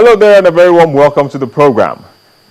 Hello there and a very warm welcome to the program.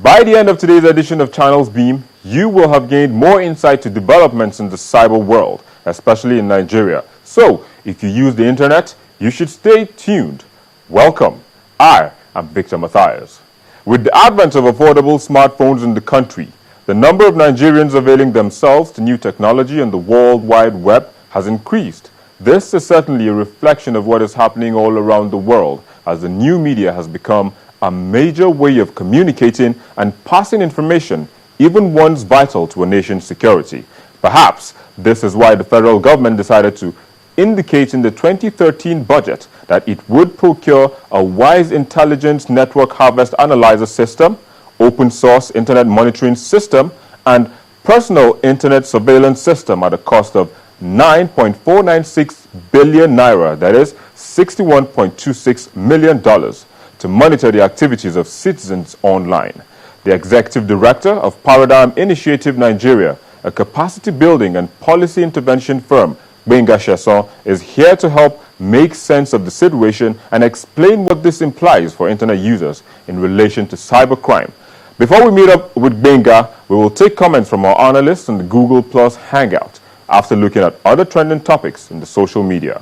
By the end of today's edition of Channels Beam, you will have gained more insight to developments in the cyber world, especially in Nigeria. So, if you use the internet, you should stay tuned. Welcome. I am Victor Matthias. With the advent of affordable smartphones in the country, the number of Nigerians availing themselves to new technology on the World Wide Web has increased. This is certainly a reflection of what is happening all around the world, as the new media has become a major way of communicating and passing information, even ones vital to a nation's security. Perhaps this is why the federal government decided to indicate in the 2013 budget that it would procure a wise intelligence network harvest analyzer system, open source internet monitoring system, and personal internet surveillance system at a cost of 9.496 billion naira, that is $61.26 million, to monitor the activities of citizens online. The executive director of Paradigm Initiative Nigeria, a capacity building and policy intervention firm, Benga Sheson, is here to help make sense of the situation and explain what this implies for internet users in relation to cybercrime. Before we meet up with Benga, we will take comments from our analysts on the Google Plus Hangout after looking at other trending topics in the social media.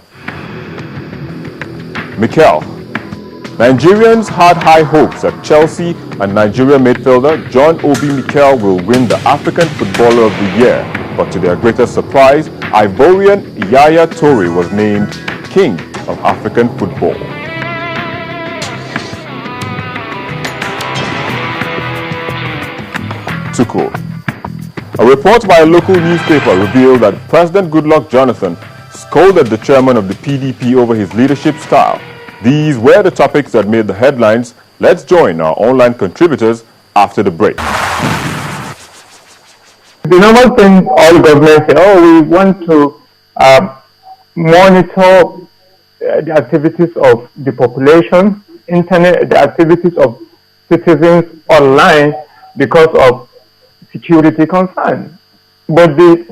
Mikel. Nigerians had high hopes that Chelsea and Nigeria midfielder John Obi Mikel will win the African Footballer of the Year, but to their greatest surprise, Ivorian Yaya Toure was named King of African Football. Tukur. A report by a local newspaper revealed that President Goodluck Jonathan scolded the chairman of the PDP over his leadership style. These were the topics that made the headlines. Let's join our online contributors after the break. The normal thing all governments say, we want to monitor the activities of the population, the activities of citizens online because of security concerns. But the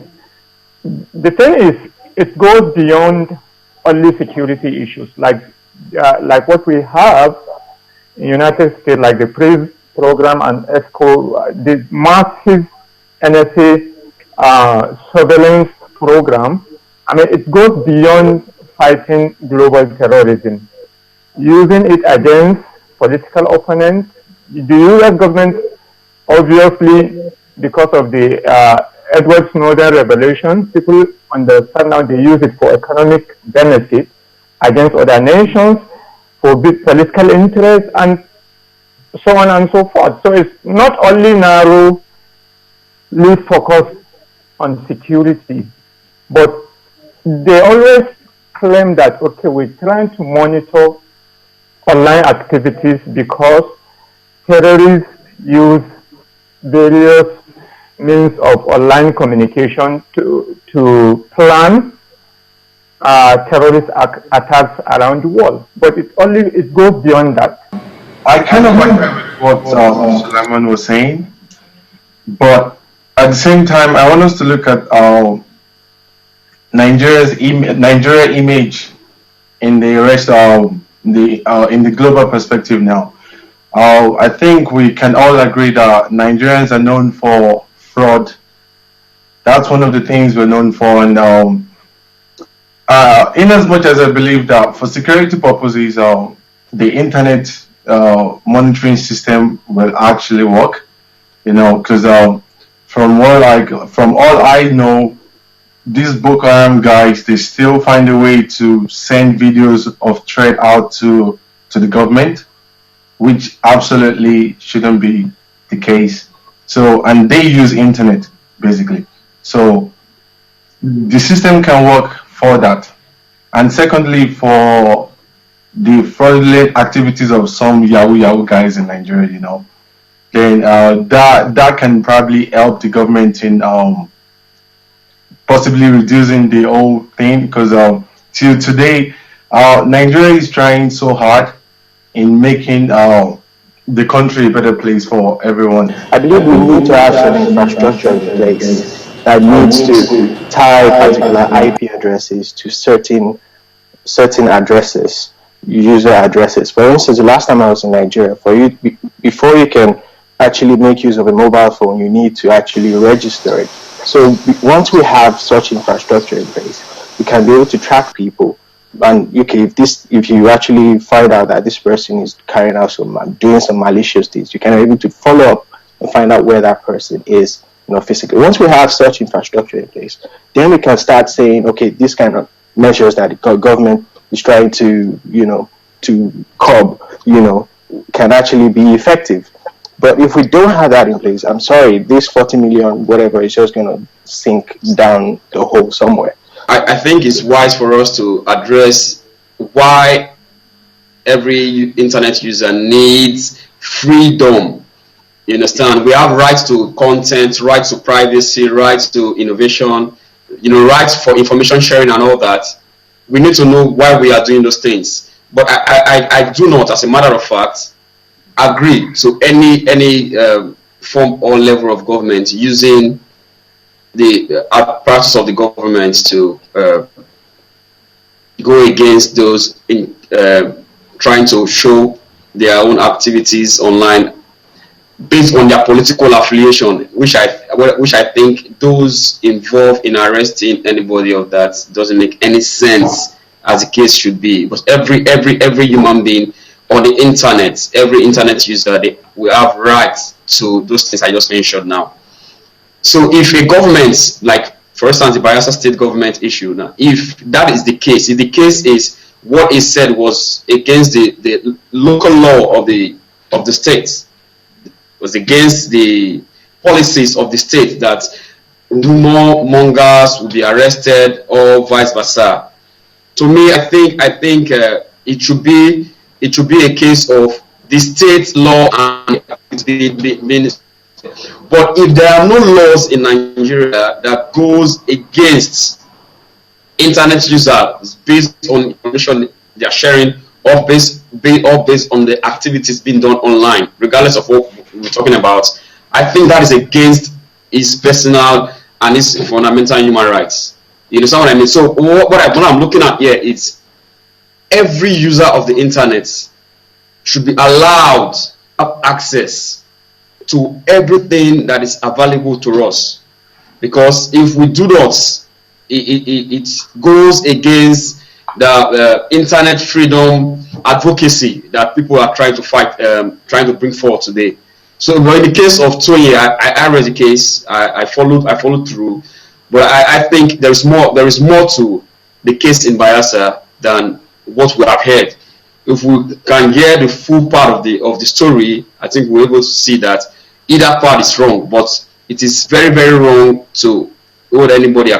thing is, it goes beyond only security issues, like what we have in United States, like the PRISM program and ESCO, the massive NSA surveillance program. I mean, it goes beyond fighting global terrorism, using it against political opponents. The U.S. government, obviously, because of the Edward Snowden revelation, people understand now they use it for economic benefit against other nations, for big political interest, and so on and so forth. So it's not only narrowly focused on security, but they always claim that, okay, we're trying to monitor online activities because terrorists use various means of online communication to plan terrorist attacks around the world. But it goes beyond that. I kind of agree with what Suleiman was saying, but at the same time, I want us to look at Nigeria image in the rest of in the global perspective now. I think we can all agree that Nigerians are known for fraud. That's one of the things we're known for, and in as much as I believe that for security purposes, the internet monitoring system will actually work, because from all I know, these Boko Haram guys, they still find a way to send videos of threat out to the government, which absolutely shouldn't be the case. So, and they use internet basically. So the system can work for that. And secondly, for the fraudulent activities of some Yahoo guys in Nigeria, then that can probably help the government in possibly reducing the whole thing, because till today, Nigeria is trying so hard in making the country a better place for everyone. I believe we need to have some infrastructure in place that needs to tie particular IP addresses to certain addresses user addresses. For instance, the last time I was in Nigeria, before you can actually make use of a mobile phone, you need to actually register it. So once we have such infrastructure in place, we can be able to track people. And okay, if you actually find out that this person is carrying out doing some malicious things, you can be able to follow up and find out where that person is, physically. Once we have such infrastructure in place, then we can start saying, okay, this kind of measures that the government is trying to, to curb, can actually be effective. But if we don't have that in place, I'm sorry, this 40 million, whatever, is just going to sink down the hole somewhere. I think it's wise for us to address why every internet user needs freedom. You understand? We have rights to content, rights to privacy, rights to innovation, rights for information sharing and all that. We need to know why we are doing those things. But I do not, as a matter of fact, agree to any form or level of government using the apparatus of the government to go against those in trying to show their own activities online based on their political affiliation, which I think those involved in arresting anybody of that doesn't make any sense, as the case should be. But every human being on the internet, every internet user, we have rights to those things I just mentioned now. So if a government, like for instance the Bayelsa State government issue, now if that is the case, if the case is what is said was against the local law of the state, was against the policies of the state, that rumor mongers will be arrested or vice versa, to me I think it should be a case of the state law and the but if there are no laws in Nigeria that goes against internet users based on information they are sharing or based on the activities being done online, regardless of what we're talking about, I think that is against his personal and his fundamental human rights. You understand what I mean? So what I'm looking at here is every user of the internet should be allowed to have access to everything that is available to us, because if we do not, it goes against the internet freedom advocacy that people are trying to fight, trying to bring forward today. So, but in the case of Toye, I read the case, I followed through, but I think there is more to the case in Bayelsa than what we have heard. If we can hear the full part of the story, I think we're able to see that either part is wrong, but it is very, very wrong to hold anybody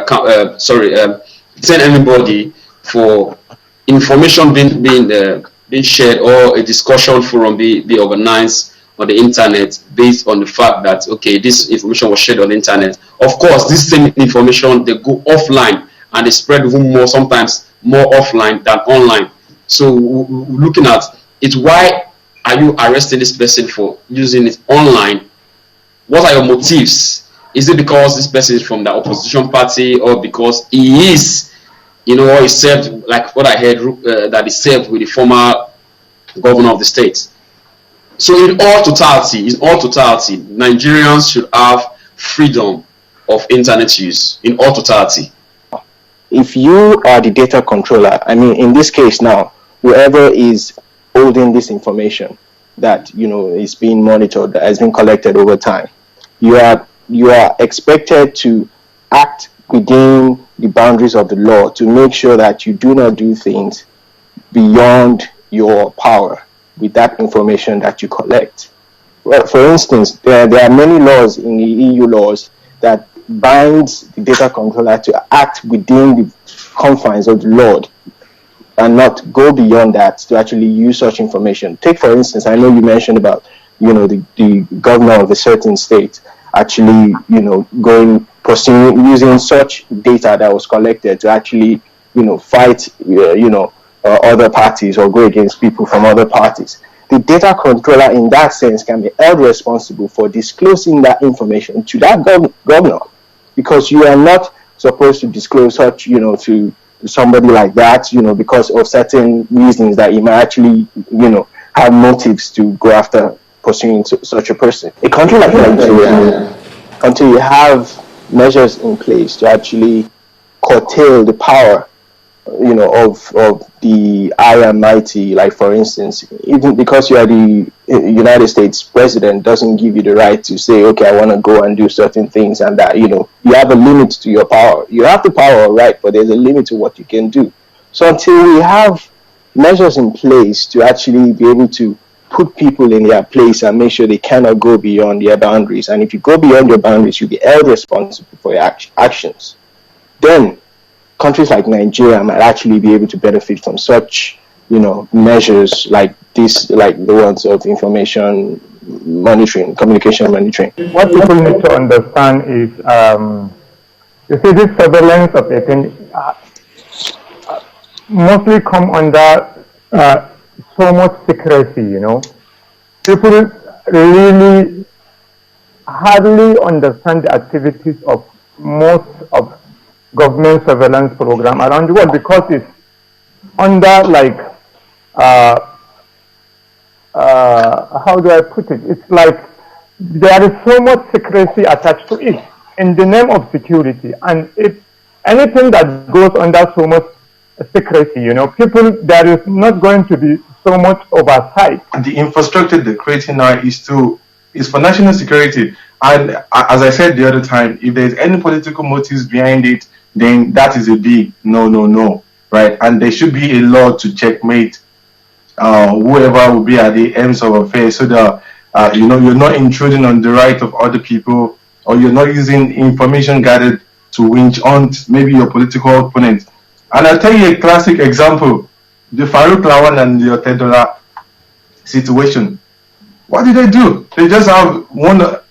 send anybody for information being shared or a discussion forum be organized on the internet based on the fact that, okay, this information was shared on the internet. Of course, this same information, they go offline and they spread even more, sometimes more offline than online. So looking at it, why are you arresting this person for using it online? What are your motives? Is it because this person is from the opposition party, or because he is, or he served, like what I heard, that he served with the former governor of the state? So in all totality, Nigerians should have freedom of internet use in all totality. If you are the data controller, I mean, in this case now, whoever is holding this information that is being monitored, that has been collected over time, you are expected to act within the boundaries of the law to make sure that you do not do things beyond your power with that information that you collect. Well, for instance, there are many laws in the EU laws that binds the data controller to act within the confines of the law and not go beyond that to actually use such information. Take, for instance, I know you mentioned about the governor of a certain state actually using such data that was collected to actually fight other parties or go against people from other parties. The data controller in that sense can be held responsible for disclosing that information to that governor, because you are not supposed to disclose such to somebody like that, because of certain reasons that he might actually, have motives to go after pursuing such a person. A country like Nigeria, until you have measures in place to actually curtail the power, of the high and mighty, like for instance, even because you are the United States president, doesn't give you the right to say, okay, I want to go and do certain things, and that, you have a limit to your power. You have the power, right, but there's a limit to what you can do. So until we have measures in place to actually be able to put people in their place and make sure they cannot go beyond their boundaries, and if you go beyond your boundaries, you'll be held responsible for your actions, then countries like Nigeria might actually be able to benefit from such, measures like this, like the ones of information monitoring, communication monitoring. What people need to understand is, you see, this surveillance of a thing mostly come under so much secrecy, People really hardly understand the activities of most of government surveillance program around the world, because it's under how do I put it? It's like there is so much secrecy attached to it in the name of security, and anything that goes under so much secrecy, people, there is not going to be so much oversight. The infrastructure they're creating now is for national security, and as I said the other time, if there's any political motives behind it, then that is a big no, right? And there should be a law to checkmate whoever will be at the ends of affairs, so that you're not intruding on the right of other people, or you're not using information gathered to winch on maybe your political opponent. And I'll tell you a classic example: the Farouk Lawan and the Otedola situation. What did they do? They just have one.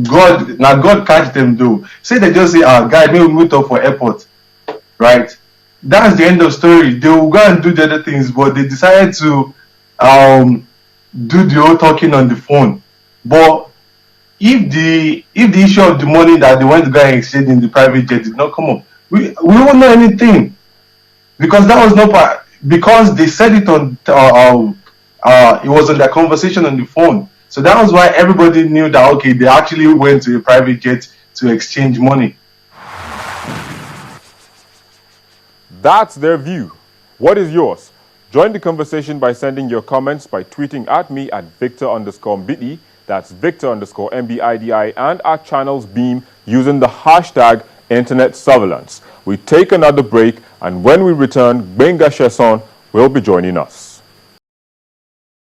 God catch them though. Say they just say, guy, maybe we meet up for airport, right? That's the end of story. They will go and do the other things, but they decided to do the whole talking on the phone. But if the issue of the money that they went to go and exchange in the private jet did not come up, we won't know anything, because that was not part, because they said it on it was on their conversation on the phone. So that was why everybody knew that, okay, they actually went to a private jet to exchange money. That's their view. What is yours? Join the conversation by sending your comments by tweeting at me at Victor_Mbidi, that's Victor_MBIDI, and at Channels Beam using the hashtag Internet Surveillance. We take another break, and when we return, Benga Sheson will be joining us.